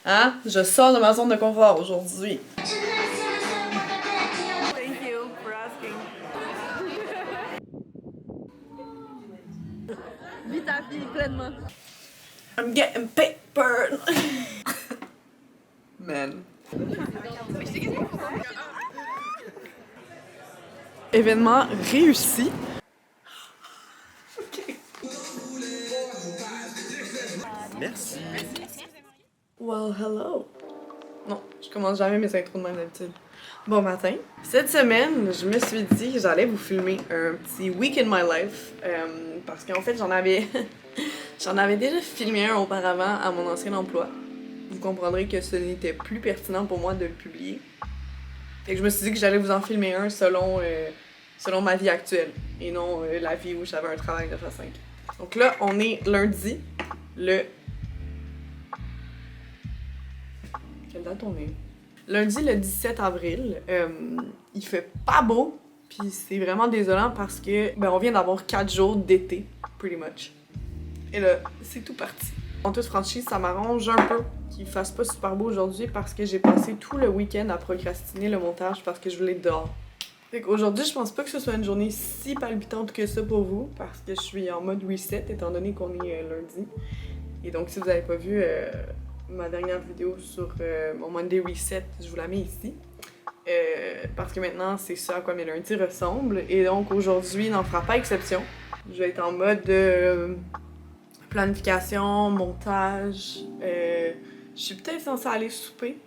Hein? Je sors de ma zone de confort aujourd'hui. Thank you for asking. Vis ta vie pleinement. I'm getting paper. Man. Événement réussi. Ok. Merci. Well, hello. Non, je commence jamais mes intros de même d'habitude. Bon matin. Cette semaine, je me suis dit que j'allais vous filmer un petit week in my life. Parce qu'en fait, j'en avais déjà filmé un auparavant à mon ancien emploi. Vous comprendrez que ce n'était plus pertinent pour moi de le publier. Et je me suis dit que j'allais vous en filmer un selon ma vie actuelle. Et non la vie où j'avais un travail de 9 à 5. Donc là, on est lundi, Quelle date on est? Lundi, le 17 avril. Il fait pas beau, puis c'est vraiment désolant parce que on vient d'avoir 4 jours d'été, pretty much. Et là, c'est tout parti. En toute franchise, ça m'arrange un peu qu'il fasse pas super beau aujourd'hui parce que j'ai passé tout le week-end à procrastiner le montage parce que je voulais être dehors. Fait qu'aujourd'hui, je pense pas que ce soit une journée si palpitante que ça pour vous parce que je suis en mode reset étant donné qu'on est lundi. Et donc, si vous avez pas vu ma dernière vidéo sur mon Monday Reset, je vous la mets ici. Parce que maintenant, c'est ça à quoi mes lundis ressemblent. Et donc, aujourd'hui, n'en fera pas exception. Je vais être en mode planification, montage. Je suis peut-être censée aller souper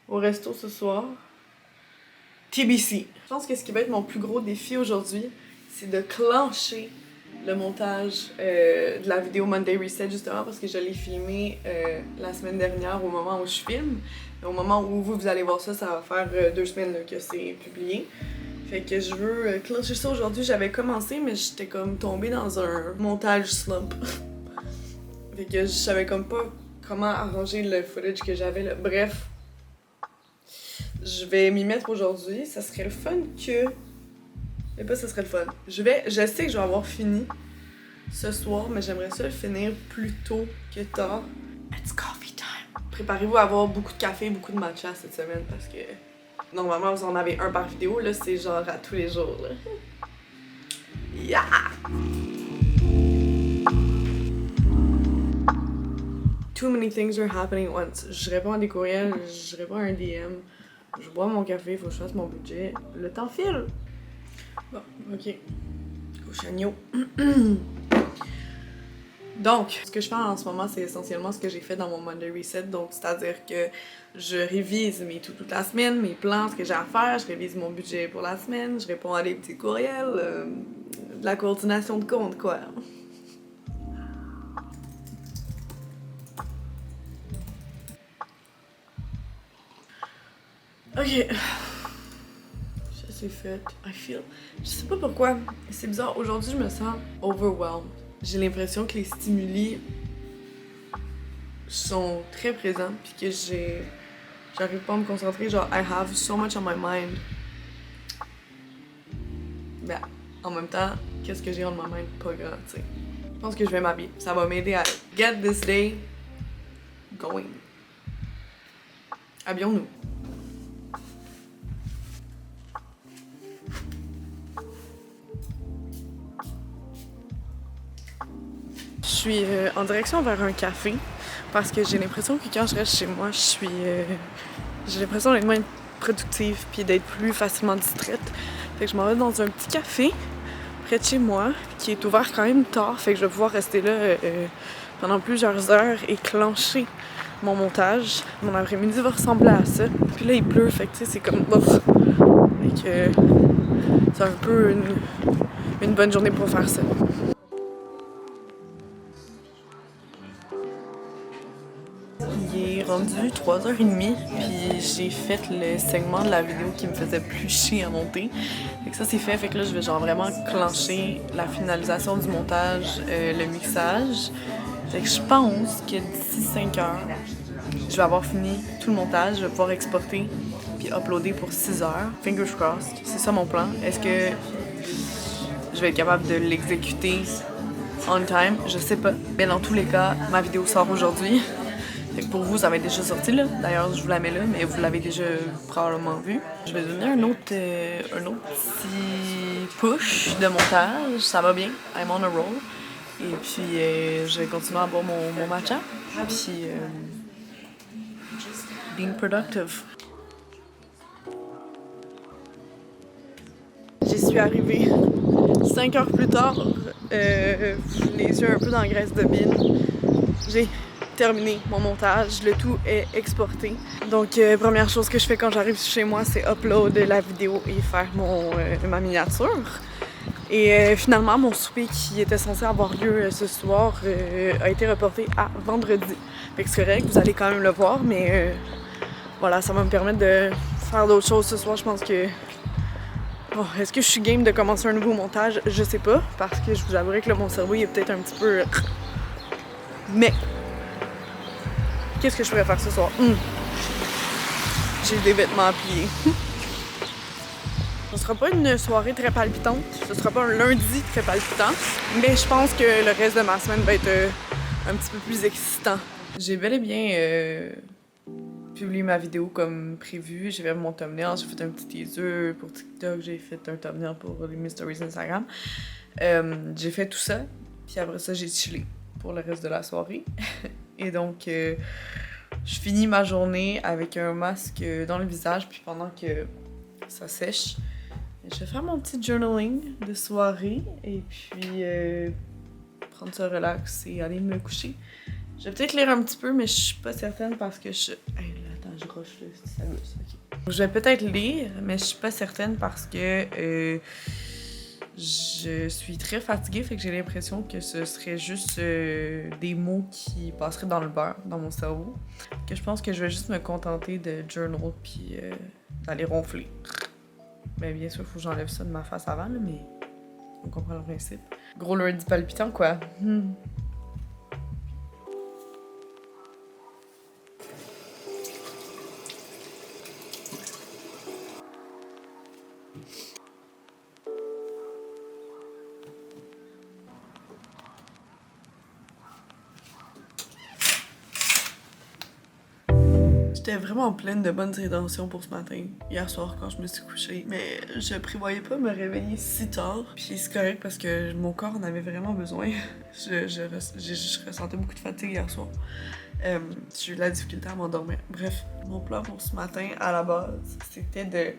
au resto ce soir. TBC. Je pense que ce qui va être mon plus gros défi aujourd'hui, c'est de clencher le montage de la vidéo Monday Reset, justement parce que je l'ai filmé la semaine dernière au moment où je filme. Et au moment où vous allez voir ça, ça va faire 2 semaines là, que c'est publié. Fait que je veux clencher ça aujourd'hui. J'avais commencé, mais j'étais comme tombée dans un montage slump. Fait que je savais comme pas comment arranger le footage que j'avais là. Bref, je vais m'y mettre aujourd'hui. Ça serait le fun que... Mais pas ça serait le fun. Je sais que je vais avoir fini ce soir, mais j'aimerais ça le finir plus tôt que tard. It's coffee time! Préparez-vous à avoir beaucoup de café, beaucoup de matcha cette semaine parce que normalement vous en avez un par vidéo, là c'est genre à tous les jours là. Yeah! Too many things are happening once. Je réponds à des courriels, je réponds à un DM, je bois mon café, faut que je fasse mon budget. Le temps file! Bon, ok. Cochagno. Donc, ce que je fais en ce moment, c'est essentiellement ce que j'ai fait dans mon Monday Reset. Donc, c'est-à-dire que je révise mes toute la semaine, mes plans, ce que j'ai à faire, je révise mon budget pour la semaine, je réponds à des petits courriels, de la coordination de compte, quoi. Ok. C'est fait. Je sais pas pourquoi. C'est bizarre. Aujourd'hui, je me sens overwhelmed. J'ai l'impression que les stimuli sont très présents puis que j'arrive pas à me concentrer. Genre, I have so much on my mind. Mais en même temps, qu'est-ce que j'ai on my mind? Pas grand, tu sais. Je pense que je vais m'habiller. Ça va m'aider à get this day going. Habillons-nous. Je suis en direction vers un café parce que j'ai l'impression que quand je reste chez moi, j'ai l'impression d'être moins productive puis d'être plus facilement distraite. Fait que je m'en vais dans un petit café près de chez moi qui est ouvert quand même tard. Fait que je vais pouvoir rester là pendant plusieurs heures et clencher mon montage. Mon après-midi va ressembler à ça. Puis là, il pleut, fait que tu sais, c'est comme bof. Fait que c'est un peu une bonne journée pour faire ça. Il est rendu 3h30, puis j'ai fait le segment de la vidéo qui me faisait plus chier à monter. Fait que ça c'est fait, fait que là je vais genre vraiment clencher la finalisation du montage, le mixage. Fait que je pense que d'ici 5h, je vais avoir fini tout le montage, je vais pouvoir exporter puis uploader pour 6h. Fingers crossed, c'est ça mon plan. Est-ce que je vais être capable de l'exécuter on time? Je sais pas. Mais dans tous les cas, ma vidéo sort aujourd'hui. Fait que pour vous, ça va être déjà sorti là. D'ailleurs, je vous la mets là, mais vous l'avez déjà probablement vu. Je vais donner un autre petit push de montage. Ça va bien. I'm on a roll. Et puis, je vais continuer à boire mon matcha. Puis, being productive. J'y suis arrivée 5 heures plus tard, les yeux un peu dans la graisse de bine. J'ai terminé mon montage, le tout est exporté. Donc première chose que je fais quand j'arrive chez moi, c'est upload la vidéo et faire ma miniature. Et finalement, mon souper qui était censé avoir lieu ce soir a été reporté à vendredi. Fait que c'est correct, vous allez quand même le voir, mais voilà, ça va me permettre de faire d'autres choses ce soir. Je pense que... Oh, est-ce que je suis game de commencer un nouveau montage? Je sais pas, parce que je vous avouerai que là, mon cerveau il est peut-être un petit peu... Mais... Qu'est-ce que je pourrais faire ce soir? J'ai des vêtements à plier. Ce sera pas une soirée très palpitante, ce sera pas un lundi très palpitant, mais je pense que le reste de ma semaine va être un petit peu plus excitant. J'ai bel et bien publié ma vidéo comme prévu, j'ai fait mon thumbnail, j'ai fait un petit teaser pour TikTok, j'ai fait un thumbnail pour les stories Instagram. J'ai fait tout ça, puis après ça j'ai chillé pour le reste de la soirée. Et donc, je finis ma journée avec un masque dans le visage, puis pendant que ça sèche, je vais faire mon petit journaling de soirée et puis prendre ça relax et aller me coucher. Je vais peut-être lire un petit peu, mais je suis pas certaine parce que je... Hey, là, attends, je roche là, ça glisse, ok. Je vais peut-être lire, mais je suis pas certaine parce que je suis très fatiguée, fait que j'ai l'impression que ce serait juste des mots qui passeraient dans le beurre, dans mon cerveau. Que je pense que je vais juste me contenter de journal puis d'aller ronfler. Mais bien sûr, il faut que j'enlève ça de ma face avant, là, mais on comprend le principe. Gros lundi palpitant, quoi. J'étais vraiment pleine de bonnes intentions pour ce matin, hier soir quand je me suis couchée. Mais je prévoyais pas me réveiller si tard. Puis c'est correct parce que mon corps en avait vraiment besoin. Je ressentais beaucoup de fatigue hier soir. J'ai eu de la difficulté à m'endormir. Bref, mon plan pour ce matin, à la base, c'était de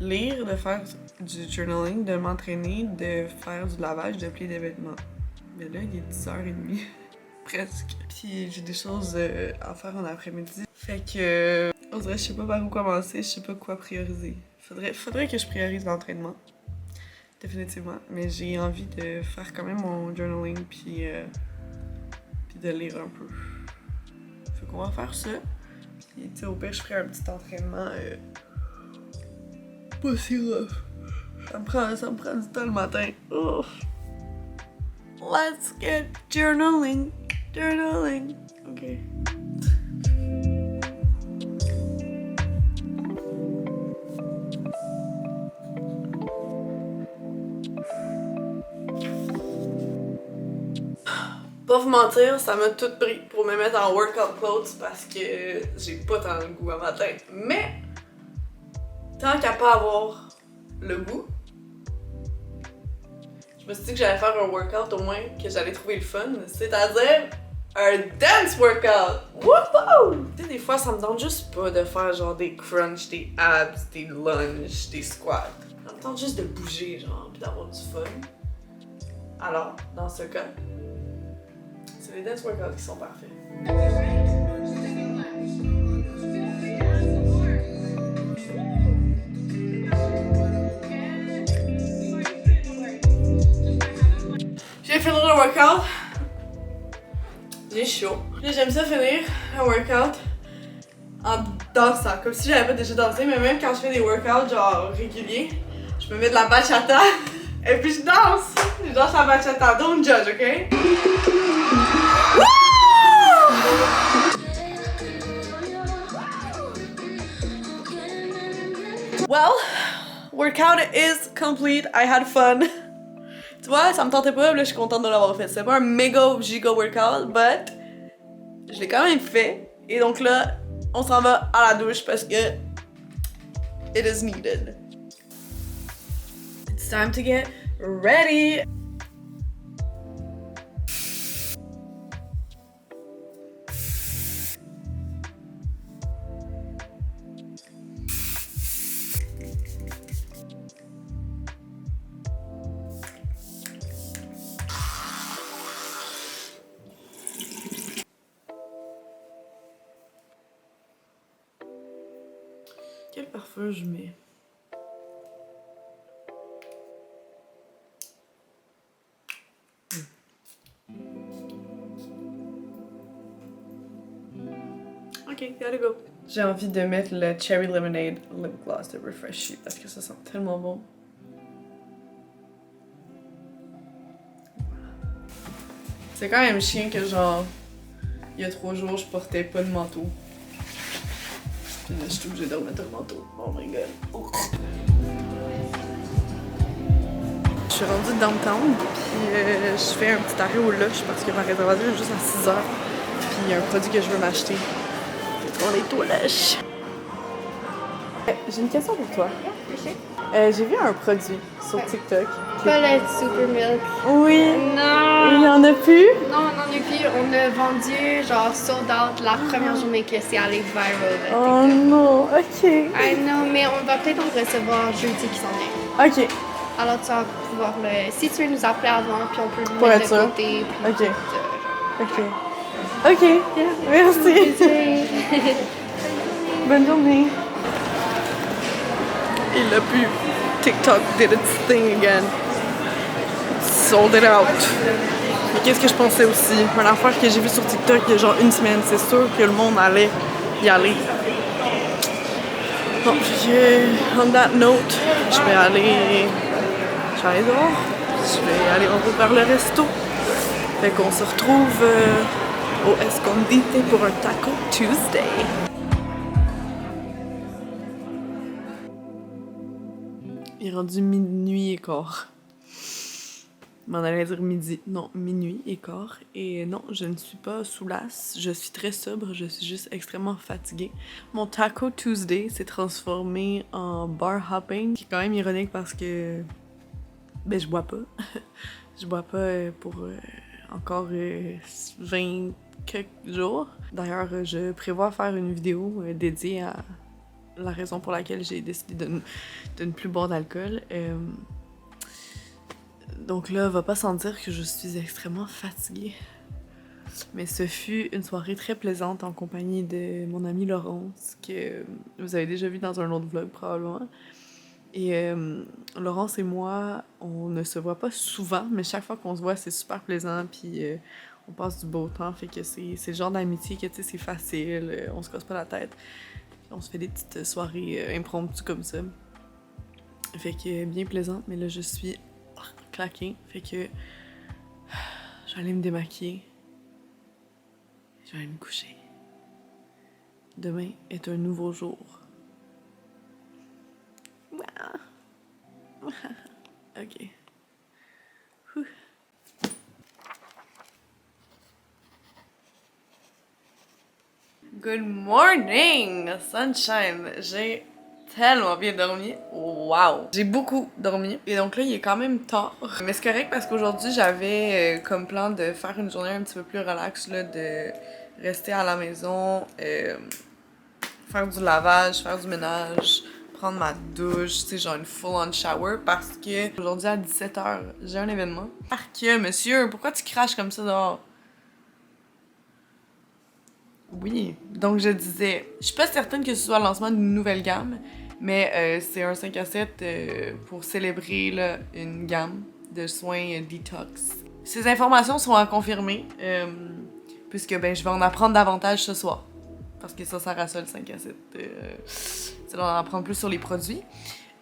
lire, de faire du journaling, de m'entraîner, de faire du lavage, de plier des vêtements. Mais là, il est 10h30. Presque. Puis j'ai des choses à faire en après-midi. Fait que, on dirait, je sais pas par où commencer, je sais pas quoi prioriser. Faudrait que je priorise l'entraînement. Définitivement. Mais j'ai envie de faire quand même mon journaling puis de lire un peu. Fait qu'on va faire ça. Puis, tu sais, au pire, je ferai un petit entraînement pas si rough. Ça me prend du temps le matin. Oh. Let's get journaling. Journaling. Ok. Pas vous mentir, ça m'a tout pris pour me mettre en workout clothes parce que j'ai pas tant le goût à matin. Mais, tant qu'à pas avoir le goût, je me suis dit que j'allais faire un workout au moins que j'allais trouver le fun, c'est-à-dire un dance workout! Wouhou! Tu sais, des fois, ça me tente juste pas de faire genre des crunchs, des abs, des lunges, des squats. Ça me tente juste de bouger, genre, pis d'avoir du fun. Alors, dans ce cas, c'est les dance workouts qui sont parfaits. J'ai fini le workout. J'ai chaud. Là, j'aime ça finir un workout en dansant, comme si j'avais pas déjà dansé, mais même quand je fais des workouts genre réguliers, je me mets de la bachata et puis je danse. Je danse la bachata. Don't judge, ok? Well, workout is complete. I had fun. Tu vois, ça me tentait pas, là je suis contente de l'avoir fait. C'était pas un méga giga workout, but je l'ai quand même fait. Et donc là, on s'en va à la douche parce que it is needed. It's time to get ready. Quel parfum je mets? Ok, gotta go. J'ai envie de mettre le Cherry Lemonade Lip Gloss de Refresh parce que ça sent tellement bon. C'est quand même chiant que genre, il y a 3 jours, je portais pas de manteau. Puis là, je suis obligée de remettre un manteau. Oh my god. Oh. Je suis rendue downtown, puis je fais un petit arrêt au Lush parce que ma réservation est juste à 6h. Puis il y a un produit que je veux m'acheter. On est au Lush. J'ai une question pour toi. J'ai vu un produit sur TikTok. Pas le Super Milk. Oui. Non. Il y en a plus? Non, on en a plus. On a vendu genre sold out la première journée que c'est allé viral. Oh non, ok. I know, mais on va peut-être en recevoir jeudi qui s'en vient. Ok, Alors tu vas pouvoir le. Si tu veux nous appeler avant, puis on peut le Pour mettre être de sûr. côté. Puis Ok. tout, ok. Ok, merci. Bonne journée. Il a pu. TikTok did its thing again. Sold it out. Mais qu'est-ce que je pensais aussi? Une affaire que j'ai vue sur TikTok il y a genre une semaine, c'est sûr que le monde allait y aller. Bon, on that note, je vais aller dehors. Je vais aller vers le resto. Fait qu'on se retrouve au Escondite pour un Taco Tuesday. Il est rendu minuit et quart. Je m'en allais dire midi. Non, minuit et quart. Et non, je ne suis pas sous l'as. Je suis très sobre. Je suis juste extrêmement fatiguée. Mon Taco Tuesday s'est transformé en bar hopping. C'est quand même ironique parce que... Ben, je bois pas. Je bois pas pour encore 20 quelques jours. D'ailleurs, je prévois faire une vidéo dédiée à la raison pour laquelle j'ai décidé de ne plus boire d'alcool. Donc là, va pas sans dire que je suis extrêmement fatiguée. Mais ce fut une soirée très plaisante en compagnie de mon amie Laurence, que vous avez déjà vu dans un autre vlog probablement. Et Laurence et moi, on ne se voit pas souvent, mais chaque fois qu'on se voit, c'est super plaisant, puis on passe du beau temps, fait que c'est le genre d'amitié que, tu sais, c'est facile, on se casse pas la tête. On se fait des petites soirées impromptues comme ça. Fait que bien plaisant, mais là, je suis claquée, fait que je vais aller me démaquiller. Je vais aller me coucher. Demain est un nouveau jour. Ok. Ouh. Good morning, sunshine. J'ai tellement bien dormi. Wow! J'ai beaucoup dormi. Et donc là, il est quand même tard. Mais c'est correct parce qu'aujourd'hui, j'avais comme plan de faire une journée un petit peu plus relax, là, de rester à la maison, faire du lavage, faire du ménage, prendre ma douche, tu sais, genre une full-on shower parce que aujourd'hui à 17h, j'ai un événement. Arc, monsieur, pourquoi tu craches comme ça dehors? Oui, donc je disais, je suis pas certaine que ce soit le lancement d'une nouvelle gamme, mais c'est un 5 à 7 pour célébrer là, une gamme de soins detox. Ces informations sont à confirmer, puisque ben, je vais en apprendre davantage ce soir. Parce que ça sert à ça le 5 à 7. C'est d'en apprendre plus sur les produits.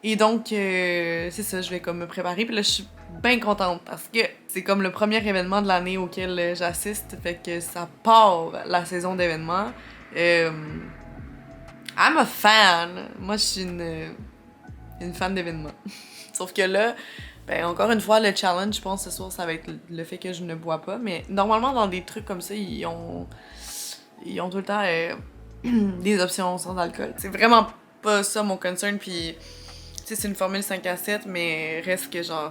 Et donc, c'est ça, je vais comme me préparer. Puis là, je suis bien contente parce que c'est comme le premier événement de l'année auquel j'assiste. Fait que ça part la saison d'événements. I'm a fan. Moi, je suis une fan d'événements. Sauf que là, ben encore une fois, le challenge, je pense, ce soir, ça va être le fait que je ne bois pas. Mais normalement, dans des trucs comme ça, ils ont ils ont tout le temps des options sans alcool. C'est vraiment pas ça mon concern, puis tu sais, c'est une formule 5 à 7, mais reste que genre,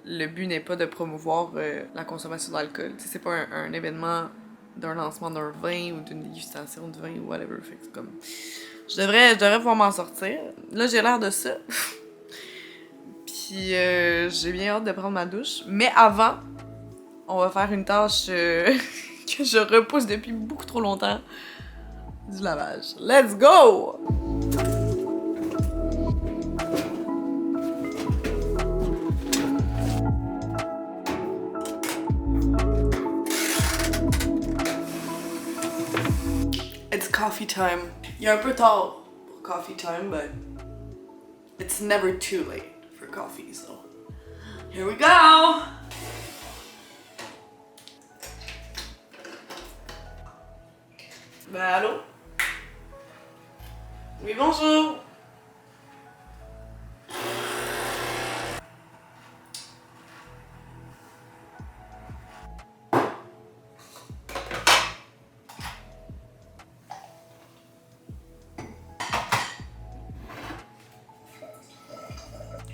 le but n'est pas de promouvoir la consommation d'alcool. Tu sais, c'est pas un événement d'un lancement d'un vin ou d'une dégustation de vin ou whatever. Fait que c'est comme... Je devrais pouvoir m'en sortir. Là, j'ai l'air de ça. Puis j'ai bien hâte de prendre ma douche. Mais avant, on va faire une tâche que je repousse depuis beaucoup trop longtemps. Du lavage. Let's go! It's coffee time. Il est un peu tard pour coffee time, but it's never too late for coffee, so here we go! Ben allô? Oui, bonjour!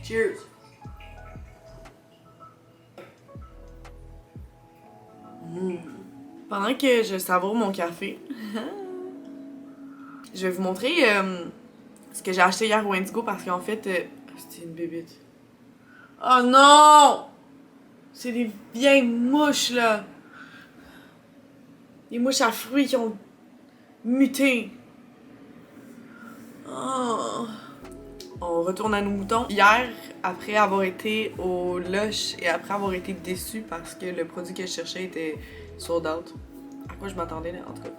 Cheers! Pendant que je savoure mon café, je vais vous montrer ce que j'ai acheté hier au Indigo parce qu'en fait, c'était une bébite. Oh non! C'est des vieilles mouches là! Des mouches à fruits qui ont muté. Oh. On retourne à nos moutons. Hier, après avoir été au Lush et après avoir été déçue parce que le produit que je cherchais était sold out. À quoi je m'attendais là, en tout cas.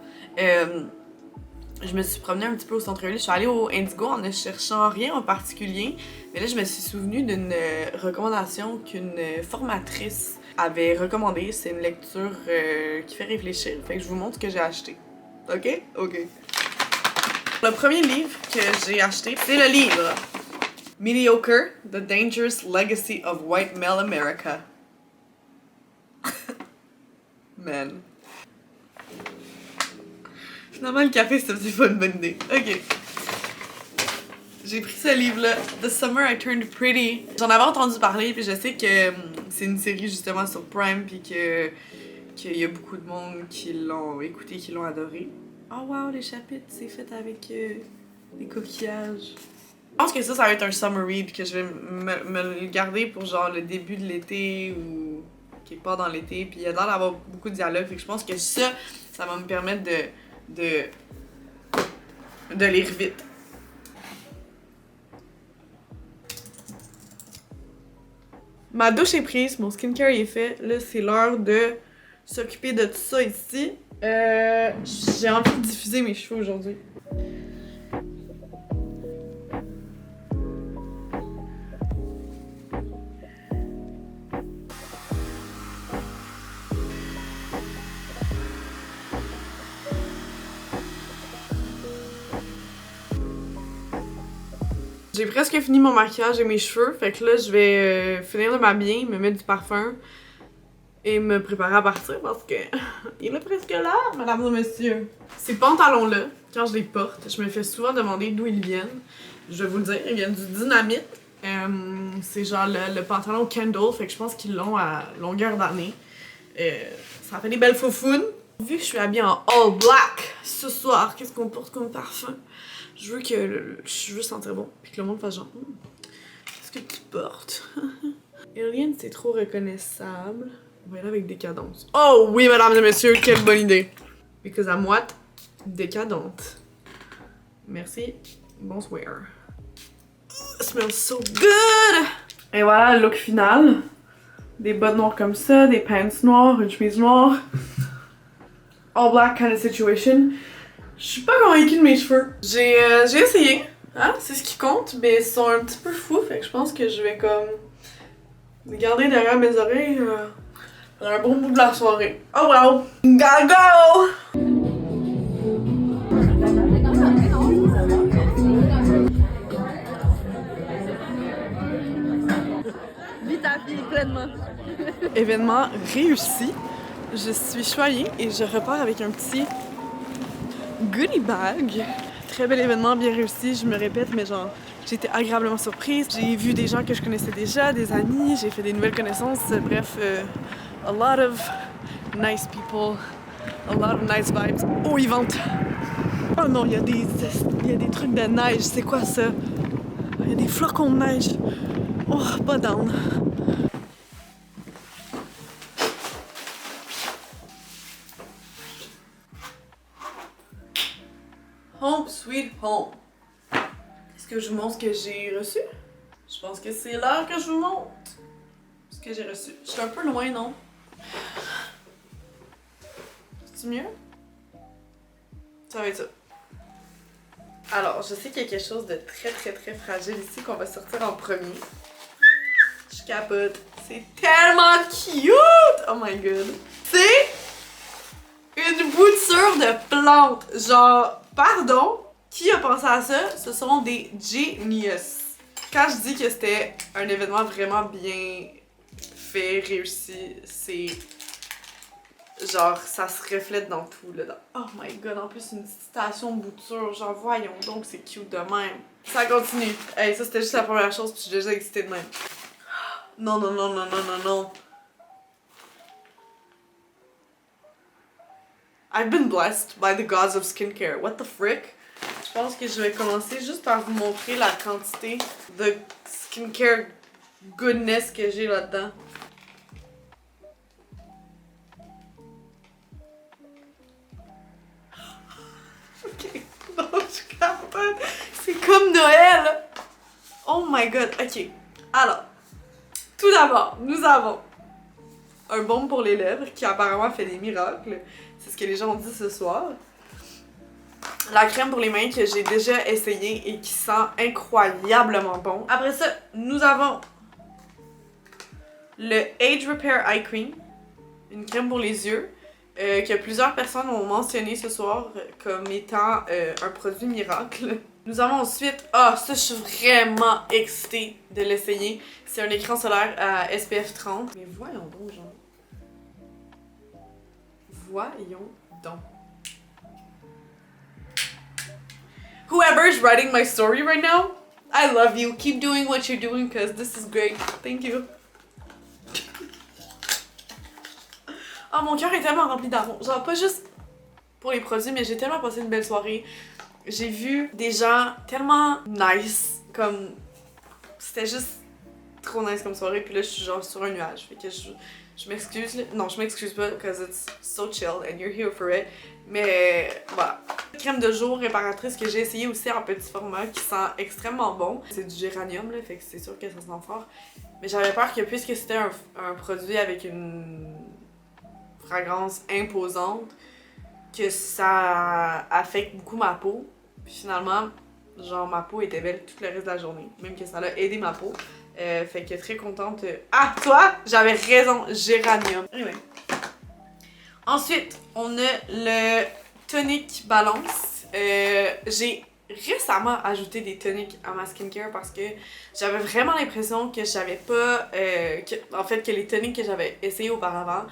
Je me suis promenée un petit peu au centre-ville. Je suis allée au Indigo en ne cherchant rien en particulier. Mais là, je me suis souvenue d'une recommandation qu'une formatrice avait recommandée. C'est une lecture qui fait réfléchir. Fait que je vous montre ce que j'ai acheté. OK? OK. Le premier livre que j'ai acheté, c'est le livre Mediocre, The Dangerous Legacy of White Male America. Man. Finalement, le café, c'est pas une bonne idée. Ok. J'ai pris ce livre-là, The Summer I Turned Pretty. J'en avais entendu parler, puis je sais que c'est une série justement sur Prime, puis qu'il y a beaucoup de monde qui l'ont écouté, qui l'ont adoré. Oh wow, les chapitres, c'est fait avec des coquillages. Je pense que ça va être un summer read, que je vais me le garder pour genre le début de l'été ou quelque part dans l'été. Puis il y a l'air d'avoir beaucoup de dialogues, fait que je pense que ça va me permettre de lire vite. Ma douche est prise, mon skincare est fait. Là, c'est l'heure de s'occuper de tout ça ici. J'ai envie de diffuser mes cheveux aujourd'hui. J'ai presque fini mon maquillage et mes cheveux, fait que là je vais finir de m'habiller, me mettre du parfum et me préparer à partir parce que il est presque l'heure, mesdames et messieurs. Ces pantalons-là, quand je les porte, je me fais souvent demander d'où ils viennent. Je vais vous le dire, ils viennent du Dynamite. C'est genre le pantalon Kendall, fait que je pense qu'ils l'ont à longueur d'année. Ça fait des belles faufounes. Vu que je suis habillée en all black ce soir, qu'est-ce qu'on porte comme parfum? Je veux que je veux sentir bon, puis que le monde fasse genre qu'est-ce que tu portes? Alien, c'est trop reconnaissable. On va y aller avec décadence. Oh oui, mesdames et messieurs, quelle bonne idée! Because I'm what? Décadente. Merci. Bonsoir. It smells so good! Et voilà le look final. Des bottes noires comme ça, des pants noirs, une chemise noire. All black kind of situation. Je suis pas convaincue de mes cheveux. J'ai essayé, hein, c'est ce qui compte, mais ils sont un petit peu fous, fait que je pense que je vais comme les garder derrière mes oreilles pendant un bon bout de la soirée. Oh wow! Gotta go! Vis ta vie pleinement. Événement réussi. Je suis choyée et je repars avec un petit goodie bag. Très bel événement, bien réussi, je me répète, mais genre, j'ai été agréablement surprise. J'ai vu des gens que je connaissais déjà, des amis, j'ai fait des nouvelles connaissances. Bref, a lot of nice people, a lot of nice vibes. Oh, ils ventent! Oh non, il y a des trucs de neige, c'est quoi ça? Il y a des flocons de neige. Oh, pas down. Home sweet home. Est-ce que je vous montre ce que j'ai reçu? Je pense que c'est l'heure que je vous montre ce que j'ai reçu. Je suis un peu loin, non? C'est mieux? Ça va être ça. Alors, je sais qu'il y a quelque chose de très fragile ici qu'on va sortir en premier. Je capote. C'est tellement cute! Oh my god. C'est une bouture de plantes. Genre, pardon, qui a pensé à ça? Ce sont des genius. Quand je dis que c'était un événement vraiment bien fait, réussi, c'est genre, ça se reflète dans tout, là. Oh my god, en plus, une station de bouture. Genre, voyons donc, c'est cute de même. Ça continue. Hey, ça, c'était juste la première chose, puis je suis déjà excitée de même. Non, non, non, non, non, non, non. I've been blessed by the gods of skincare. What the frick? Je pense que je vais commencer juste par vous montrer la quantité de skincare goodness que j'ai là-dedans. Ok, non, je capote. C'est comme Noël. Oh my god, ok. Alors, tout d'abord, nous avons un baume pour les lèvres qui apparemment fait des miracles. C'est ce que les gens ont dit ce soir. La crème pour les mains que j'ai déjà essayé et qui sent incroyablement bon. Après ça, nous avons le Age Repair Eye Cream, une crème pour les yeux, que plusieurs personnes ont mentionné ce soir comme étant un produit miracle. Nous avons ensuite, ça je suis vraiment excitée de l'essayer. C'est un écran solaire à SPF 30. Mais voyons donc, genre. Voyons donc. Whoever's writing my story right now, I love you. Keep doing what you're doing because this is great. Thank you. Oh, mon cœur est tellement rempli d'amour. Genre, pas juste pour les produits, mais j'ai tellement passé une belle soirée. J'ai vu des gens tellement nice. Comme. C'était juste trop nice comme soirée. Puis là, je suis genre sur un nuage. Fait que je m'excuse. Non, je m'excuse pas, because it's so chill and you're here for it. Mais voilà. Crème de jour réparatrice que j'ai essayé aussi en petit format qui sent extrêmement bon. C'est du géranium, là, fait que c'est sûr que ça sent fort. Mais j'avais peur que puisque c'était un produit avec une fragrance imposante, que ça affecte beaucoup ma peau. Puis finalement, genre ma peau était belle tout le reste de la journée. Même que ça a aidé ma peau. Fait que très contente. Ah, toi, j'avais raison, géranium. Anyway. Ensuite, on a le tonic balance. J'ai récemment ajouté des tonics à ma skincare parce que j'avais vraiment l'impression que j'avais pas... en fait, que les tonics que j'avais essayés auparavant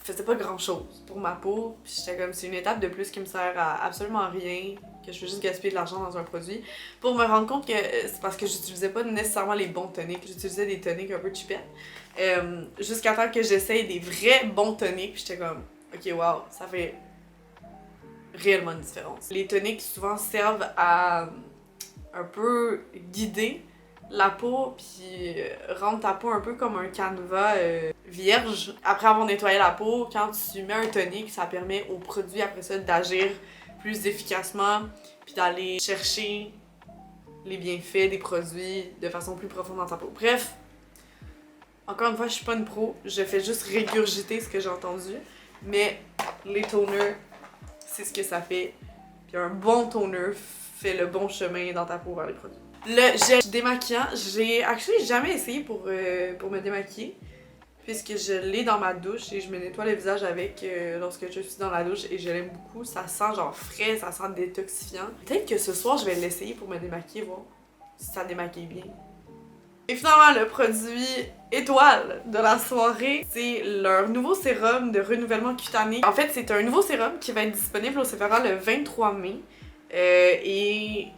faisaient pas grand chose pour ma peau. Puis j'étais comme, c'est une étape de plus qui me sert à absolument rien, que je veux juste gaspiller de l'argent dans un produit. Pour me rendre compte que c'est parce que j'utilisais pas nécessairement les bons tonics, j'utilisais des tonics un peu cheapettes. Jusqu'à temps que j'essaye des vrais bons tonics, puis j'étais comme, ok, wow, ça fait réellement une différence. Les tonics souvent servent à un peu guider la peau, puis rendre ta peau un peu comme un canevas vierge. Après avoir nettoyé la peau, quand tu mets un tonic, ça permet au produit après ça d'agir plus efficacement, puis d'aller chercher les bienfaits des produits de façon plus profonde dans ta peau. Bref, encore une fois, je suis pas une pro, je fais juste régurgiter ce que j'ai entendu, mais les toners, c'est ce que ça fait. Puis un bon toner fait le bon chemin dans ta peau vers les produits. Le gel démaquillant, j'ai actually jamais essayé pour me démaquiller, puisque je l'ai dans ma douche et je me nettoie le visage avec lorsque je suis dans la douche et je l'aime beaucoup. Ça sent genre frais, ça sent détoxifiant. Peut-être que ce soir, je vais l'essayer pour me démaquiller, voir si ça démaquille bien. Et finalement, le produit étoile de la soirée, c'est leur nouveau sérum de renouvellement cutané. En fait, c'est un nouveau sérum qui va être disponible au Sephora le 23 mai. Et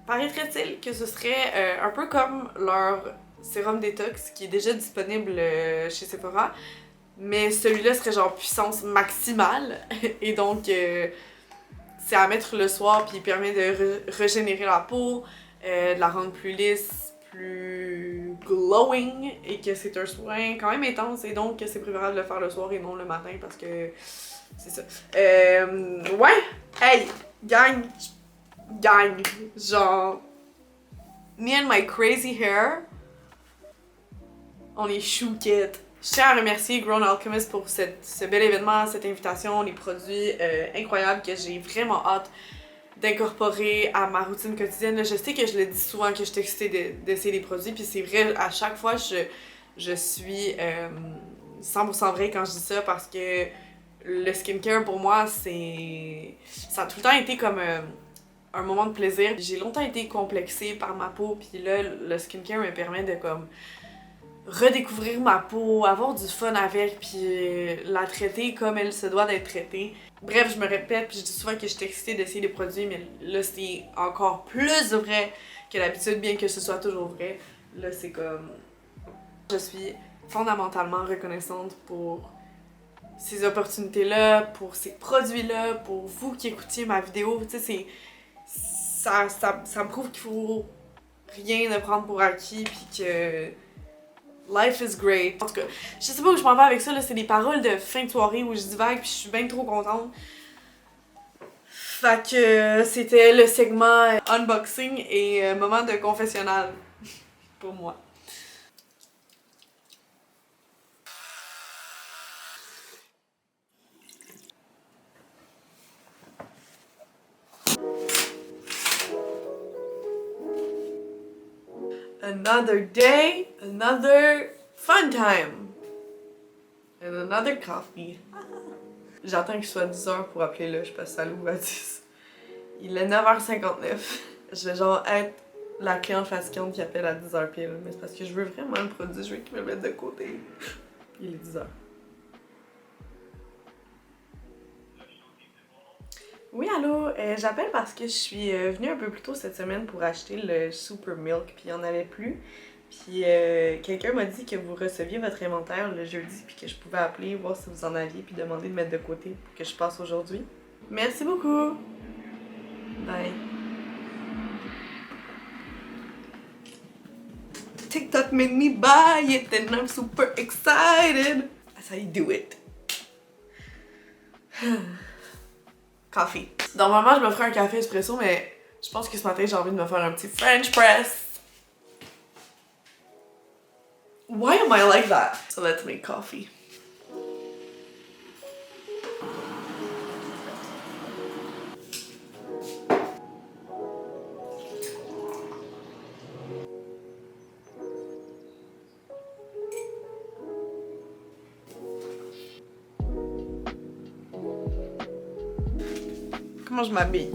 paraîtrait-il que ce serait un peu comme leur sérum détox qui est déjà disponible chez Sephora. Mais celui-là serait genre puissance maximale. Et donc, c'est à mettre le soir puis il permet de régénérer la peau, de la rendre plus lisse, plus glowing et que c'est un soin quand même intense et donc que c'est préférable de le faire le soir et non le matin parce que c'est ça. Ouais! Hey! Gang! Genre... Me and my crazy hair, on est chouquettes. Je tiens à remercier Grown Alchemist pour ce bel événement, cette invitation, les produits incroyables que j'ai vraiment hâte d'incorporer à ma routine quotidienne. Je sais que je le dis souvent que je suis excitée d'essayer les produits, puis c'est vrai, à chaque fois je suis 100% vrai quand je dis ça parce que le skincare pour moi ça a tout le temps été comme un moment de plaisir. J'ai longtemps été complexée par ma peau, puis là le skincare me permet de comme redécouvrir ma peau, avoir du fun avec, puis la traiter comme elle se doit d'être traitée. Bref, je me répète, puis je dis souvent que je suis excitée d'essayer des produits, mais là, c'est encore plus vrai que d'habitude, bien que ce soit toujours vrai. Là, c'est comme... Je suis fondamentalement reconnaissante pour ces opportunités-là, pour ces produits-là, pour vous qui écoutiez ma vidéo. Tu sais, ça me prouve qu'il faut rien ne prendre pour acquis, puis que... Life is great. En tout cas, je sais pas où je m'en vais avec ça, là, c'est des paroles de fin de soirée où je divague puis je suis bien trop contente. Fait que c'était le segment unboxing et moment de confessionnal pour moi. Another day, another fun time. And another coffee. J'attends qu'il soit 10h pour appeler là, je passe ça l'ouvre à 10. Il est 9h59. Je vais genre être la cliente fatigante qui appelle à 10h pile, mais c'est parce que je veux vraiment le produit, je veux qu'il me le mette de côté. Il est 10h. Oui, allô, j'appelle parce que je suis venue un peu plus tôt cette semaine pour acheter le Super Milk, puis il n'y en avait plus. Puis quelqu'un m'a dit que vous receviez votre inventaire le jeudi, puis que je pouvais appeler, voir si vous en aviez, puis demander de mettre de côté pour que je passe aujourd'hui. Merci beaucoup! Bye! TikTok made me buy it and I'm super excited! That's how you do it. Coffee. Normalement, je me ferais un café espresso, mais je pense que ce matin, j'ai envie de me faire un petit French press. Why am I like that? So let's make coffee. Comment je m'habille?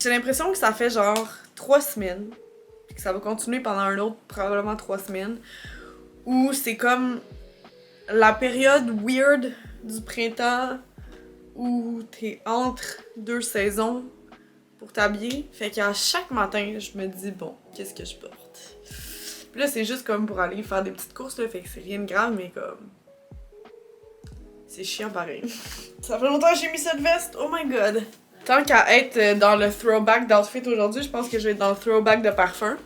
J'ai l'impression que ça fait genre 3 semaines, puis que ça va continuer pendant un autre, probablement 3 semaines, où c'est comme la période weird du printemps où t'es entre deux saisons pour t'habiller. Fait qu'à chaque matin, je me dis, bon, qu'est-ce que je porte? Puis là, c'est juste comme pour aller faire des petites courses, là, fait que c'est rien de grave, mais comme... C'est chiant pareil. Ça fait longtemps que j'ai mis cette veste, oh my god! Tant qu'à être dans le throwback d'outfit aujourd'hui, je pense que je vais être dans le throwback de parfum.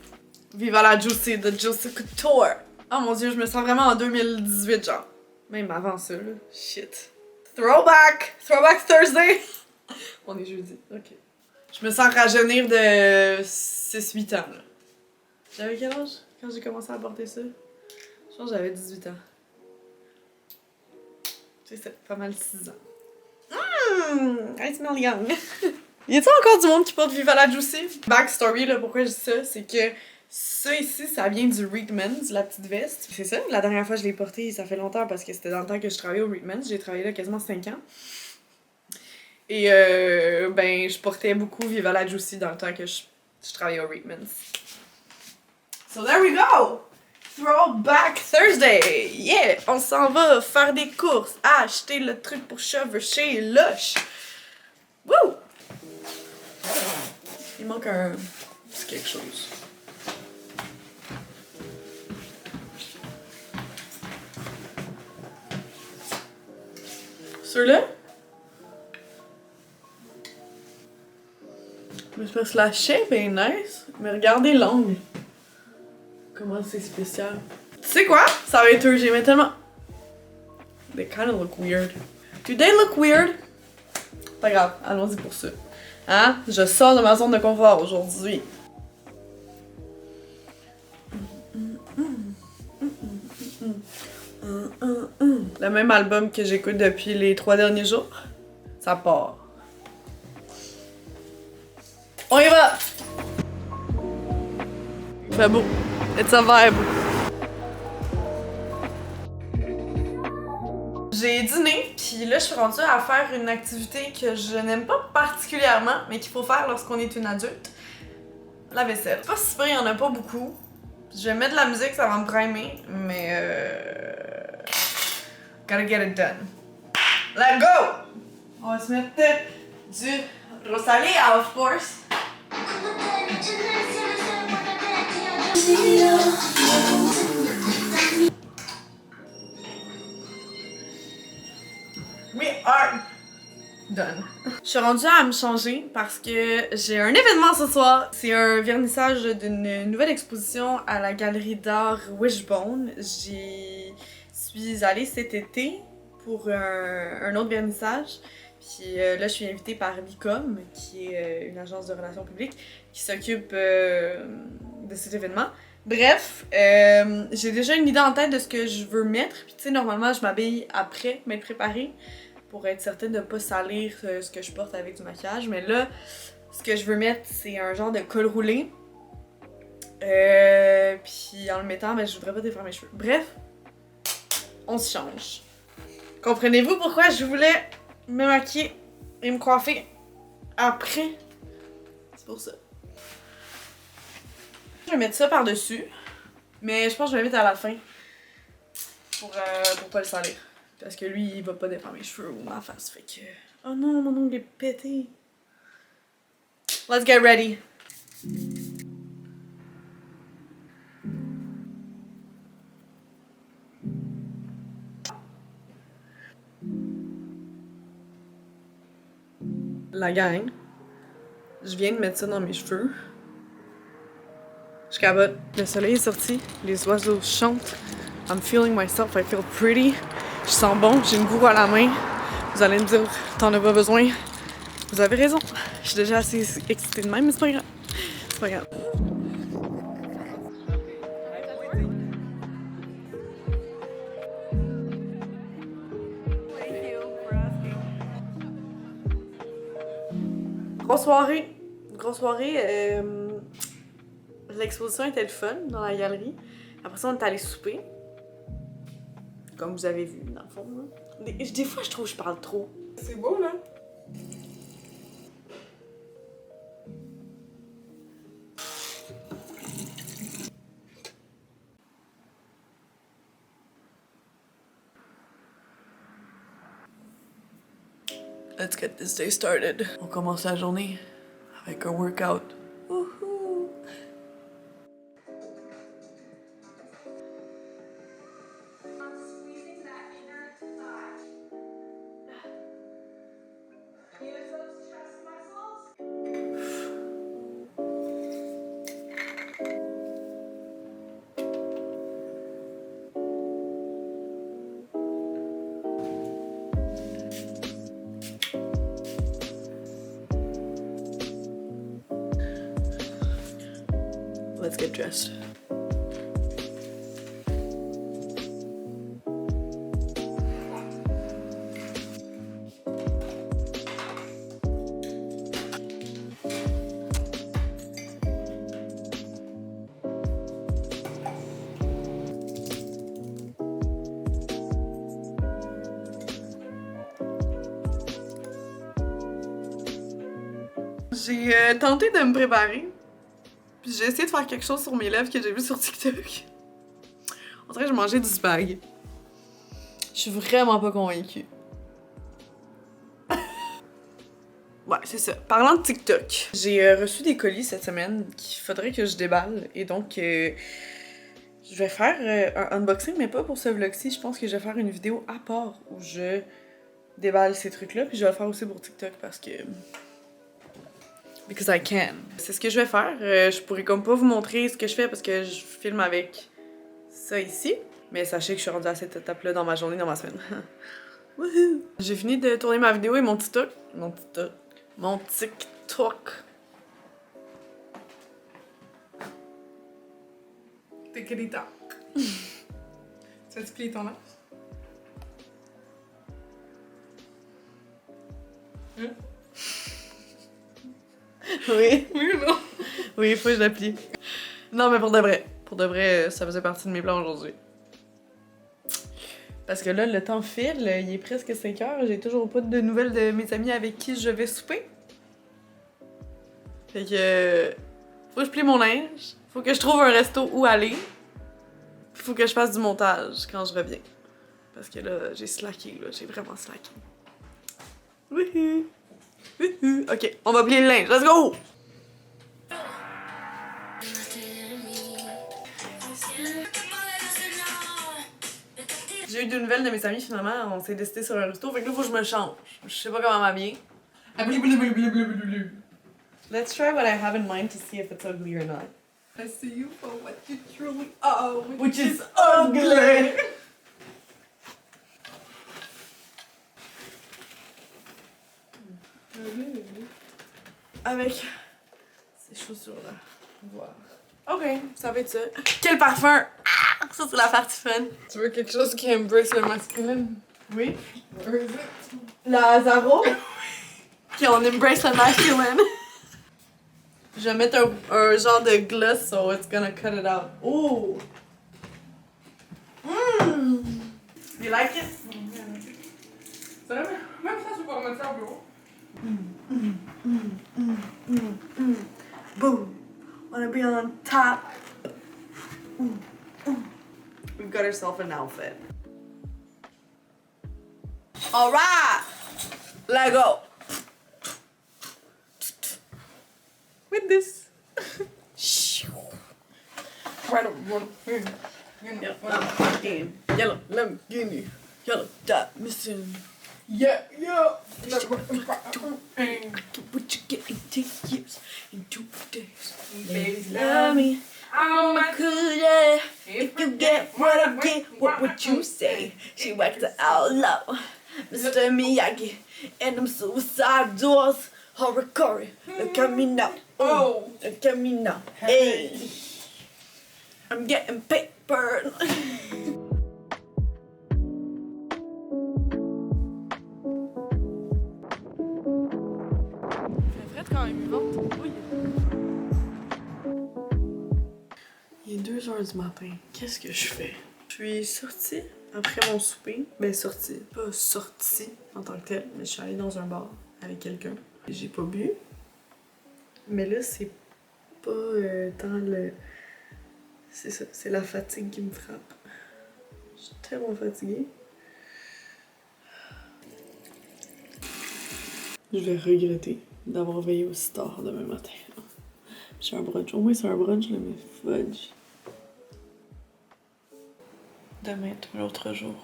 Viva la Juicy de Juicy Couture! Oh mon dieu, je me sens vraiment en 2018, genre. Même avant ça, là. Shit. Throwback! Throwback Thursday! On est jeudi, ok. Je me sens rajeunir de 6-8 ans, là. J'avais quel âge quand j'ai commencé à porter ça? Je pense que j'avais 18 ans. Tu sais, c'est pas mal 6 ans. I smell young. Y a-t-il encore du monde qui porte Viva la Juicy? Backstory, là, pourquoi je dis ça, c'est que ça ici, ça vient du Reitmans, la petite veste. C'est ça, la dernière fois que je l'ai portée, ça fait longtemps parce que c'était dans le temps que je travaillais au Reitmans. J'ai travaillé là quasiment 5 ans. Et ben, je portais beaucoup Viva la Juicy dans le temps que je travaillais au Reitmans. So there we go! Throwback Thursday! Yeah! On s'en va faire des courses, acheter le truc pour cheveux chez Lush! Wouh! Il manque un petit quelque chose. Ceux-là? Mais c'est parce que la shape est nice, mais regardez l'angle. Comment c'est spécial. Tu sais quoi? Ça va être eux, j'aimais tellement. They kinda look weird. Do they look weird? Pas grave, allons-y pour ça. Hein? Je sors de ma zone de confort aujourd'hui. Le même album que j'écoute depuis les 3 derniers jours. Ça part. On y va! Il fait beau. It's a vibe. J'ai dîné, puis là je suis rendue à faire une activité que je n'aime pas particulièrement, mais qu'il faut faire lorsqu'on est une adulte. La vaisselle. C'est pas si pire, il y en a pas beaucoup. Je vais mettre de la musique, ça va me primer, mais gotta get it done. Let's go! On va se mettre du Rosalia, of course. We are done. Je suis rendue à me changer parce que j'ai un événement ce soir. C'est un vernissage d'une nouvelle exposition à la galerie d'art Wishbone. J'y suis allée cet été pour un autre vernissage. Puis là, je suis invitée par Bicom, qui est une agence de relations publiques qui s'occupe de cet événement. Bref, j'ai déjà une idée en tête de ce que je veux mettre. Puis tu sais, normalement, je m'habille après m'être préparée pour être certaine de ne pas salir ce que je porte avec du maquillage. Mais là, ce que je veux mettre, c'est un genre de col roulé. Puis en le mettant, ben, je voudrais pas défaire mes cheveux. Bref, on se change. Comprenez-vous pourquoi je voulais me maquiller et me coiffer après? C'est pour ça. Je vais mettre ça par-dessus, mais je pense que je vais le mettre à la fin pour pas le salir. Parce que lui, il va pas défaire mes cheveux ou ma face, fait que... Oh non, mon ongle est pété! Let's get ready! La gang, je viens de mettre ça dans mes cheveux. Je capote. Le soleil est sorti, les oiseaux chantent. I'm feeling myself, I feel pretty. Je sens bon, j'ai une goût à la main. Vous allez me dire, t'en as pas besoin. Vous avez raison. Je suis déjà assez excitée de même, mais c'est pas grave. C'est pas grave. Grosse soirée. L'exposition était le fun dans la galerie. Après ça, on est allé souper. Comme vous avez vu, dans le fond. Des fois, je trouve que je parle trop. C'est beau, là? Let's get this day started. On commence la journée avec un workout. Woohoo! Let's get dressed. J'ai tenté de me préparer. Puis j'ai essayé de faire quelque chose sur mes lèvres que j'ai vu sur TikTok. On dirait que je mangeais du spag. Je suis vraiment pas convaincue. Ouais, c'est ça. Parlant de TikTok, j'ai reçu des colis cette semaine qu'il faudrait que je déballe. Et donc, je vais faire un unboxing, mais pas pour ce vlog-ci. Je pense que je vais faire une vidéo à part où je déballe ces trucs-là. Puis je vais le faire aussi pour TikTok parce que... Because I can. C'est ce que je vais faire. Je pourrais comme pas vous montrer ce que je fais parce que je filme avec ça ici. Mais sachez que je suis rendue à cette étape-là dans ma journée, dans ma semaine. Wouhou! J'ai fini de tourner ma vidéo et mon TikTok. Mon TikTok. TikTok. Tu vas-tu plier ton linge? Oui. Oui ou non? Oui, il faut que je la plie. Non, mais pour de vrai. Pour de vrai, ça faisait partie de mes plans aujourd'hui. Parce que là, le temps file, il est presque 5 heures, j'ai toujours pas de nouvelles de mes amis avec qui je vais souper. Fait que... faut que je plie mon linge, faut que je trouve un resto où aller, puis faut que je fasse du montage quand je reviens. Parce que là, j'ai slacké, là, j'ai vraiment slacké. Wouhou! Wouhou! Ok, on va plier le linge, let's go! J'ai eu des nouvelles de mes amis finalement, on s'est décidé sur un resto, fait que là faut que je me change. Je sais pas comment m'habiller. Let's try what I have in mind to see if it's ugly or not. I see you for what you truly are, Which is ugly! Avec ces chaussures-là. Voilà. Ok, ça va être ça. Quel parfum! Ah, ça c'est la partie fun. Tu veux quelque chose qui embrace le masculin? Oui. Where is it? La Zaro. Qui on embrace le masculine. Je vais mettre un genre de gloss so it's gonna cut it out. Oh! Mmm! You like it? C'est vrai, même ça, tu peux remettre ça au bureau. Boom! Wanna be on top. We've got ourselves an outfit. Alright! Let go! With this. Right up, run. Yellow Lamborghini. Yellow dot missing. Yeah, yeah. What you get in 10 years, in 2 days. Babies Love me. Oh my Could yeah. If you get what I get, what would you say? She whacked it out low. Mr. Miyagi and them suicide doors. Horikory, look at me now. Oh. Look at me now. Hey. I'm getting paper. Quand même vivante. Oui. Il est 2h du matin. Qu'est-ce que je fais? Je suis sortie après mon souper. Ben sortie. Pas sortie en tant que telle, mais je suis allée dans un bar avec quelqu'un. J'ai pas bu. Mais là, c'est pas tant le... C'est ça, c'est la fatigue qui me frappe. Je suis tellement fatiguée. Je vais regretter d'avoir veillé aussi tard demain matin. J'ai un brunch. Au moins, c'est un brunch, là, mais fudge. Demain est un autre jour.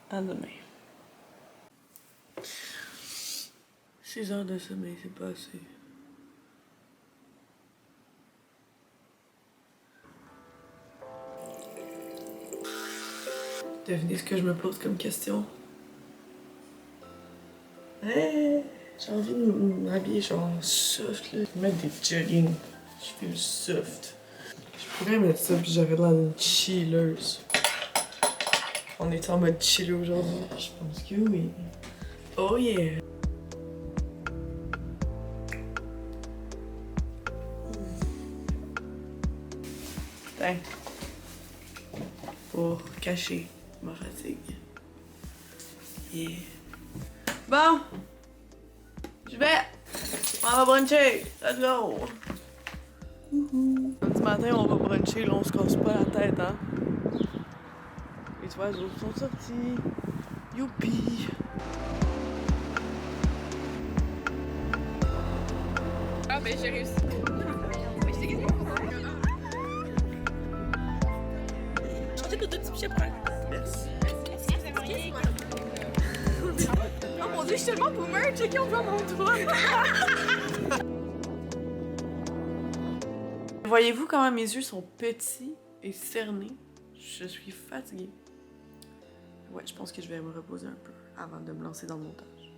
À demain. 6 heures de sommeil, c'est pas assez. Devinez ce que je me pose comme question? Hey, j'ai envie de m'habiller genre soft, là. Mettre des jogging. Je feel soft. Je pourrais mettre ça puis j'aurais l'air d'une chilleuse. On est en mode chill aujourd'hui. Je pense que oui. Oh yeah! Putain. Pour cacher ma fatigue. Yeah. Bon! Je vais! On va bruncher! Let's go! matin, on va bruncher, là, on se casse pas la tête, hein. Les oiseaux sont sortis. Youpi! Ah, ben j'ai réussi. Changez de deux petits pichets pour un. Merci. Oh mon dieu, je suis tellement boomer, checker, on voit mon doigt. Voyez-vous comment mes yeux sont petits et cernés? Je suis fatiguée. Ouais, je pense que je vais me reposer un peu avant de me lancer dans le montage.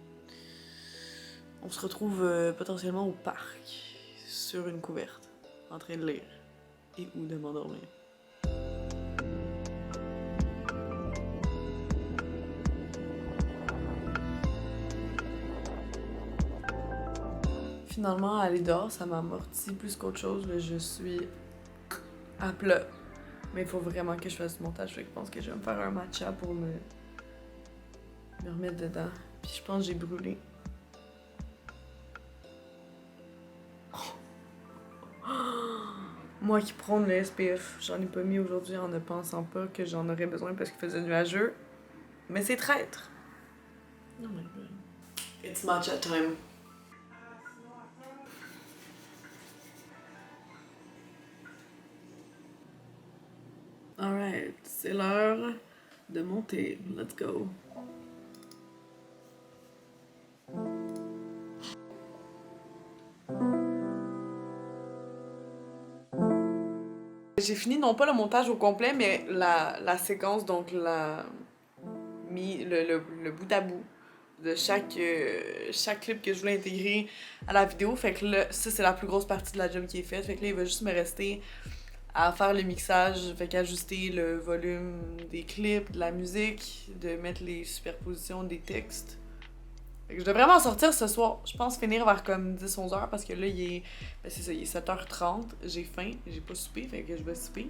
On se retrouve potentiellement au parc, sur une couverte, en train de lire et ou de m'endormir. Finalement, aller dehors, ça m'amortit plus qu'autre chose. Là, je suis à plat. Mais il faut vraiment que je fasse du montage. Fait que je pense que je vais me faire un matcha pour me remettre dedans. Puis je pense que j'ai brûlé. Moi qui prône le SPF, j'en ai pas mis aujourd'hui en ne pensant pas que j'en aurais besoin parce qu'il faisait nuageux. Mais c'est traître. Oh my god. It's matcha time. Alright, c'est l'heure de monter. Let's go. J'ai fini non pas le montage au complet, mais la séquence, donc le bout à bout de chaque clip que je voulais intégrer à la vidéo. Fait que là, ça c'est la plus grosse partie de la job qui est faite. Fait que là, il va juste me rester à faire le mixage, fait qu'ajuster le volume des clips, de la musique, de mettre les superpositions des textes. Fait que je devrais m'en sortir ce soir. Je pense finir vers comme 10-11 heures parce que là, il est 7h30. J'ai faim, j'ai pas soupé, fait que je vais souper.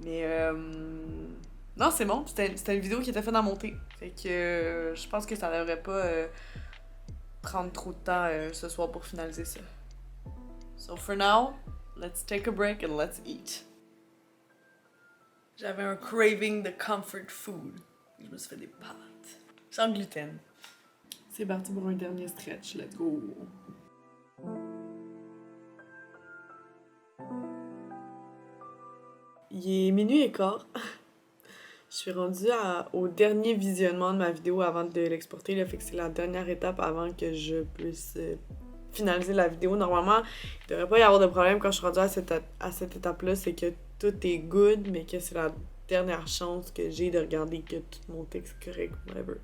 Mais non, c'est bon. C'était une vidéo qui était faite à monter. Fait que je pense que ça devrait pas prendre trop de temps ce soir pour finaliser ça. So for now, let's take a break and let's eat. J'avais un craving de comfort food. Je me suis fait des pâtes. Sans gluten. C'est parti pour un dernier stretch. Let's go. Il est minuit et quart. Je suis rendue au dernier visionnement de ma vidéo avant de l'exporter. Fait que c'est la dernière étape avant que je puisse finaliser la vidéo. Normalement, il devrait pas y avoir de problème quand je suis rendue à cette étape-là. C'est que tout est good, mais que c'est la dernière chance que j'ai de regarder que tout mon texte est correct, whatever.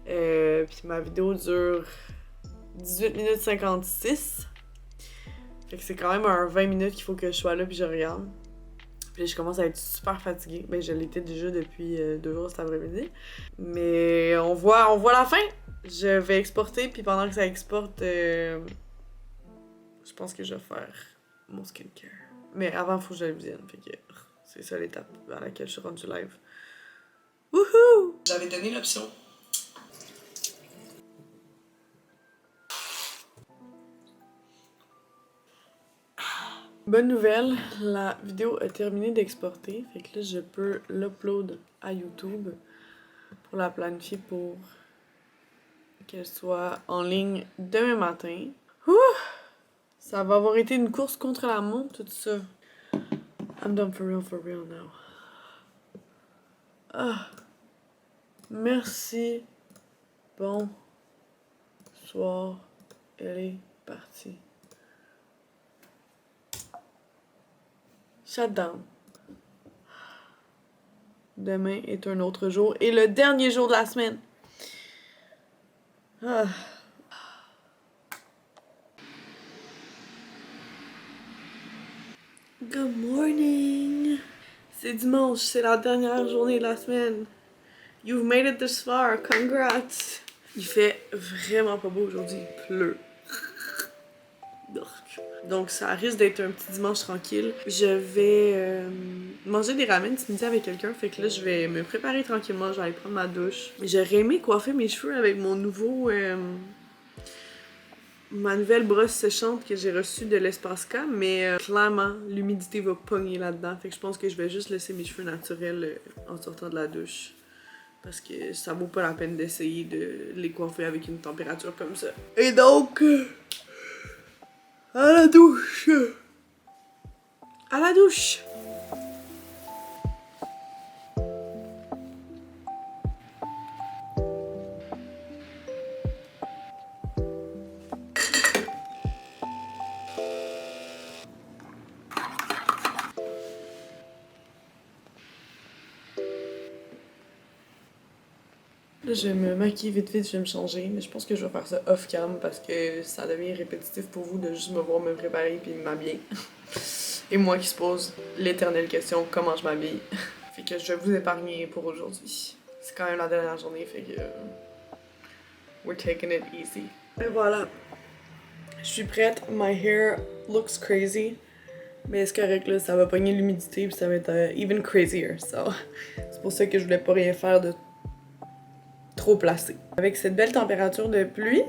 Puis ma vidéo dure 18 minutes 56. Fait que c'est quand même un 20 minutes qu'il faut que je sois là puis je regarde. Puis là, je commence à être super fatiguée. Ben, je l'étais déjà depuis 2 jours cet après-midi. Mais on voit la fin! Je vais exporter, puis pendant que ça exporte, je pense que je vais faire mon skincare. Mais avant, il faut que je le visionne. Fait que c'est ça l'étape à laquelle je suis rendue live. Wouhou! J'avais donné l'option. Bonne nouvelle, la vidéo a terminé d'exporter. Fait que là, je peux l'upload à YouTube pour la planifier pour qu'elle soit en ligne demain matin. Ouh! Ça va avoir été une course contre la montre, tout ça. I'm done for real now. Ah! Merci. Bon soir. Elle est partie. Shutdown. Demain est un autre jour et le dernier jour de la semaine. Ah. Good morning. C'est dimanche, c'est la dernière journée de la semaine. You've made it this far, congrats. Il fait vraiment pas beau aujourd'hui, il pleut. Donc ça risque d'être un petit dimanche tranquille. Je vais manger des ramen ce midi avec quelqu'un, fait que là je vais me préparer tranquillement, je vais aller prendre ma douche. J'aurais aimé coiffer mes cheveux avec mon nouveau ma nouvelle brosse séchante que j'ai reçue de l'Espace K, mais clairement, l'humidité va pogner là-dedans. Fait que je pense que je vais juste laisser mes cheveux naturels en sortant de la douche. Parce que ça vaut pas la peine d'essayer de les coiffer avec une température comme ça. Et donc, à la douche! À la douche! Là, je vais me maquiller vite, je vais me changer, mais je pense que je vais faire ça off-cam parce que ça devient répétitif pour vous de juste me voir me préparer puis m'habiller. Et moi qui se pose l'éternelle question comment je m'habille. Fait que je vais vous épargner pour aujourd'hui. C'est quand même la dernière journée, fait que we're taking it easy. Et voilà. Je suis prête. My hair looks crazy. Mais c'est correct, là, ça va pogner l'humidité puis ça va être even crazier. So, c'est pour ça que je voulais pas rien faire de trop placé. Avec cette belle température de pluie,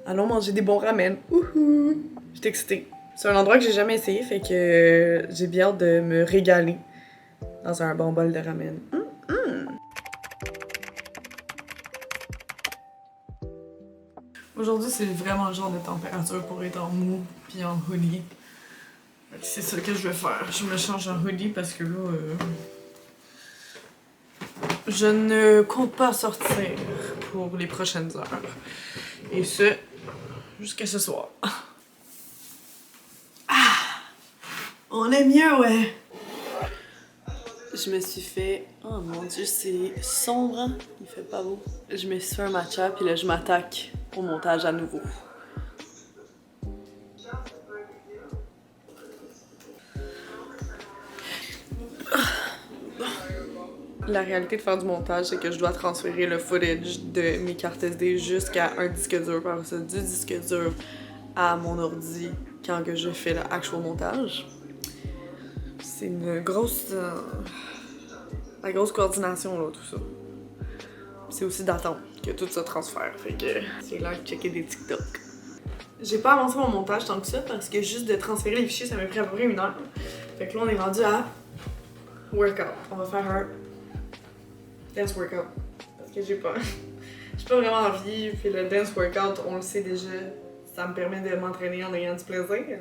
allons manger des bons ramen. Wouhou! J'étais excitée. C'est un endroit que j'ai jamais essayé, fait que j'ai bien hâte de me régaler dans un bon bol de ramen. Aujourd'hui, c'est vraiment le genre de température pour être en mou puis en hoodie. C'est ça que je vais faire. Je me change en hoodie parce que là, je ne compte pas sortir pour les prochaines heures. Et ce, jusqu'à ce soir. Ah! On est mieux, ouais! Je me suis fait... Oh mon Dieu, c'est sombre, hein? Il fait pas beau. Je me suis fait un matcha, puis là, je m'attaque au montage à nouveau. La réalité de faire du montage, c'est que je dois transférer le footage de mes cartes SD jusqu'à un disque dur, par ça, du disque dur à mon ordi quand que je fais l'actual montage. C'est une grosse... la grosse coordination, là, tout ça. C'est aussi d'attendre que tout ça transfère, fait que c'est l'heure de checker des TikTok. J'ai pas avancé mon montage tant que ça, parce que juste de transférer les fichiers, ça m'a pris à peu près 1 heure. Fait que là, on est rendu à workout. On va faire un dance workout. Parce que j'ai pas vraiment envie. Puis le dance workout, on le sait déjà, ça me permet de m'entraîner en ayant du plaisir.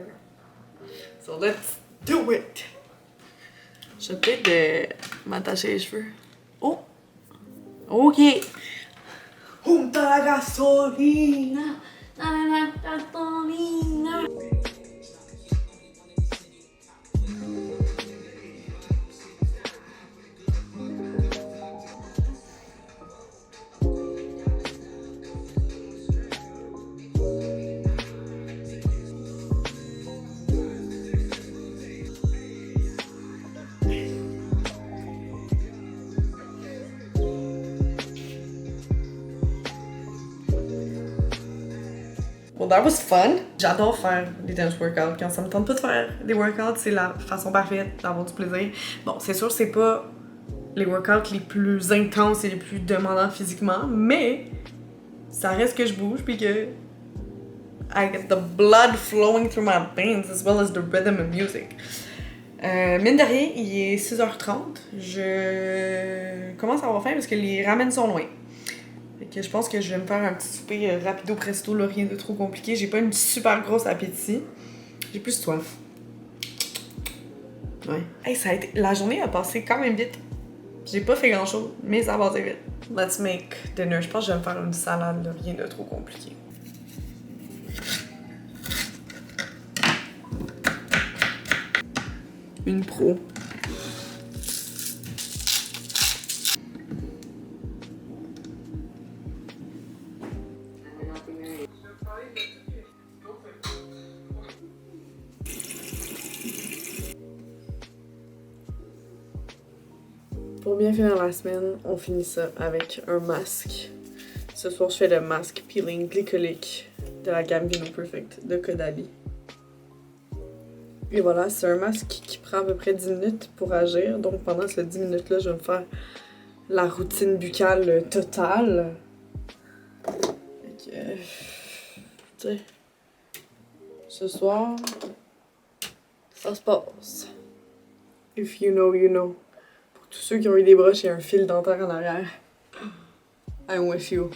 So let's do it! Je vais peut-être m'attacher les cheveux. Oh! Ok! Junta la gasolina! La gasolina! Well, that was fun. J'adore faire des dance workouts. Quand ça me tente pas de faire des workouts, c'est la façon parfaite d'avoir du plaisir. Bon, c'est sûr, c'est pas les workouts les plus intenses et les plus demandants physiquement, mais ça reste que je bouge puis que I get the blood flowing through my veins as well as the rhythm of music. Mine de rien, il est 6h30. Je commence à avoir faim parce que les ramen sont loin. Fait que je pense que je vais me faire un petit souper rapido presto, là, rien de trop compliqué. J'ai pas une super grosse appétit. J'ai plus soif. Ouais. Hey, la journée a passé quand même vite. J'ai pas fait grand chose, mais ça a passé vite. Let's make dinner. Je pense que je vais me faire une salade, là, rien de trop compliqué. Une pro. Pour bien finir la semaine, on finit ça avec un masque. Ce soir, je fais le masque peeling glycolique de la gamme Vino Perfect de Caudalie. Et voilà, c'est un masque qui prend à peu près 10 minutes pour agir. Donc pendant ces 10 minutes-là, je vais me faire la routine buccale totale. Tu sais, ce soir, ça se passe. If you know, you know. Pour tous ceux qui ont eu des broches et un fil dentaire en arrière, I'm with you.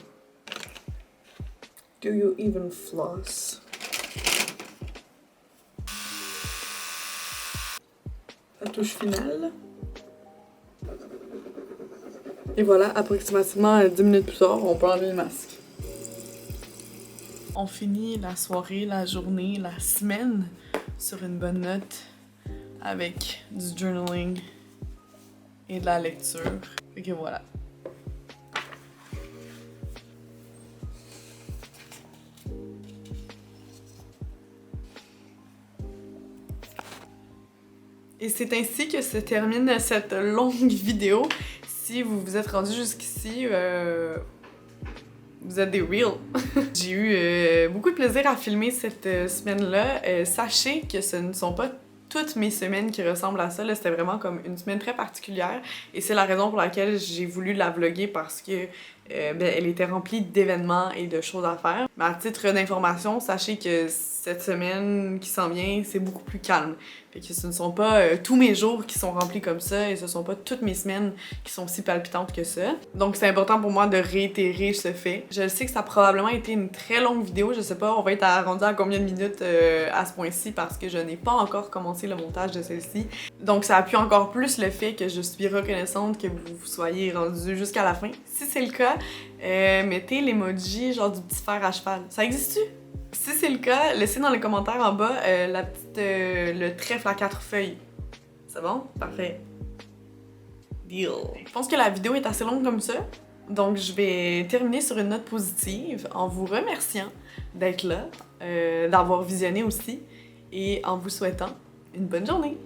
Do you even floss? La touche finale. Et voilà, approximativement 10 minutes plus tard, on peut enlever le masque. On finit la soirée, la journée, la semaine sur une bonne note avec du journaling et de la lecture. Fait que voilà. Et c'est ainsi que se termine cette longue vidéo. Si vous vous êtes rendu jusqu'ici, vous êtes des reals. J'ai eu beaucoup de plaisir à filmer cette semaine-là. Sachez que ce ne sont pas toutes mes semaines qui ressemblent à ça. C'était vraiment comme une semaine très particulière. Et c'est la raison pour laquelle j'ai voulu la vlogger parce que elle était remplie d'événements et de choses à faire. Mais à titre d'information, sachez que cette semaine qui s'en vient, c'est beaucoup plus calme. Fait que ce ne sont pas tous mes jours qui sont remplis comme ça et ce sont pas toutes mes semaines qui sont si palpitantes que ça. Donc c'est important pour moi de réitérer ce fait. Je sais que ça a probablement été une très longue vidéo, je sais pas, on va être rendu à combien de minutes à ce point-ci parce que je n'ai pas encore commencé le montage de celle-ci. Donc ça appuie encore plus le fait que je suis reconnaissante que vous soyez rendus jusqu'à la fin. Si c'est le cas, mettez l'emoji genre du petit fer à cheval. Ça existe-tu? Si c'est le cas, laissez dans les commentaires en bas le trèfle à 4 feuilles. C'est bon? Parfait. Deal. Je pense que la vidéo est assez longue comme ça, donc je vais terminer sur une note positive en vous remerciant d'être là, d'avoir visionné aussi, et en vous souhaitant une bonne journée.